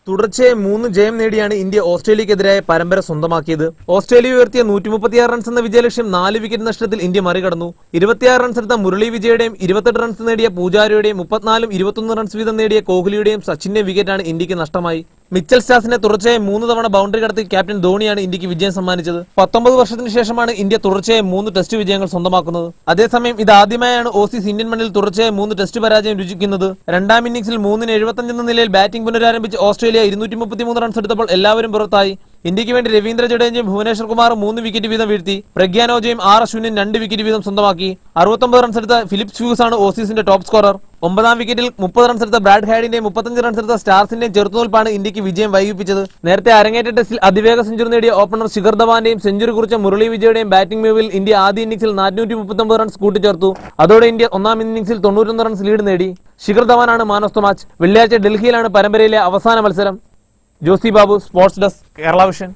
തുടർച്ചയായി 3 ജയം നേടിയാണ് ഇന്ത്യ ഓസ്ട്രേലിയക്കെതിരായ പരമ്പര സ്വന്തമാക്കിയത്. ഓസ്ട്രേലിയ ഉയർത്തിയ 136 റൺസ് എന്ന വിജയലക്ഷ്യം 4 വിക്കറ്റ് നഷ്ടത്തിൽ ഇന്ത്യ മറികടന്നു. 26 റൺസ് എടുത്ത മുരളി വിജയുടെയും 28 റൺസ് നേടിയ പൂജാരയുടെയും 34 21 റൺസ് വീതം നേടിയ കോഹ്ലിയുടെയും സച്ചിന്റെയും വിക്കറ്റാണ് ഇന്ത്യക്ക് നഷ്ടമായി. മിച്ചൽ സ്റ്റാസിനെ തുടർച്ചയായി 3 തവണ ബൗണ്ടറി കടത്തി ക്യാപ്റ്റൻ ധോണിയാണ് ഇന്ത്യക്ക് വിജയം സമ്മാനിച്ചത്. 19 വർഷത്തിന് ശേഷമാണ് ഇന്ത്യ തുടർച്ചയായി 3 ടെസ്റ്റ് വിജയങ്ങൾ സ്വന്തമാക്കുന്നത്. അതേസമയം ഇതാദ്യമായാണ് ഓസീസ് ഇന്ത്യൻ മണ്ണിൽ തുടർച്ചയായി 3 ടെസ്റ്റ് പരാജയം രുചിക്കുന്നത്. രണ്ടാം ഇന്നിംഗ്സിൽ 3-75 എന്ന നിലയിൽ ബാറ്റിംഗ് പുനരാരംഭിച്ച് ഓസ്ട്രേലിയ 233 റൺസ് എടുത്തപ്പോൾ എല്ലാവരും പുറത്തായി. ഇന്ത്യക്ക് വേണ്ടി രവീന്ദ്ര ജഡേജയും ഭുവനേശ്വർ കുമാറും 3 വിക്കറ്റ് വീതം വീഴ്ത്തി. പ്രഗ്യാൻ ഓജയും ആർ അശ്വിനും 2 വിക്കറ്റ് വീതം സ്വന്തമാക്കി. 69 റൺസ് എടുത്ത ഫിലിപ്സ് ഹ്യൂസ് ആണ് ഓസീസിന്റെ ടോപ്പ് സ്കോറർ. 9ാം വിക്കറ്റിൽ 30 റൺസ് എടുത്ത ബ്രാഡ് ഹാഡിന്റെയും 35 റൺസ് എടുത്ത സ്റ്റാർസിന്റെയും ചെറുത്തുനിൽപ്പാണ് ഇന്ത്യക്ക് വിജയം വൈകിപ്പിച്ചത്. നേരത്തെ അരങ്ങേറ്റ ടെസ്റ്റിൽ അതിവേഗ സെഞ്ചുറി നേടിയ ഓപ്പണർ ശിഖർ ധവാന്റെയും സെഞ്ചുറി കുറിച്ച മുരളി വിജയുടെയും ബാറ്റിംഗ് മികവിൽ ഇന്ത്യ ആദ്യ ഇന്നിംഗ്സിൽ 439 റൺസ് കൂട്ടിച്ചേർത്തു. അതോടെ ഇന്ത്യ 1ാം ഇന്നിംഗ്സിൽ 91 റൺസ് ലീഡ് നേടി. ശിഖർ ധവാനാണ് മാൻ ഓഫ് ദ മാച്ച്. വെള്ളിയാഴ്ച ഡൽഹിയിലാണ് പരമ്പരയിലെ അവസാന മത്സരം. Josy Babu, sports desk, Kerala vision.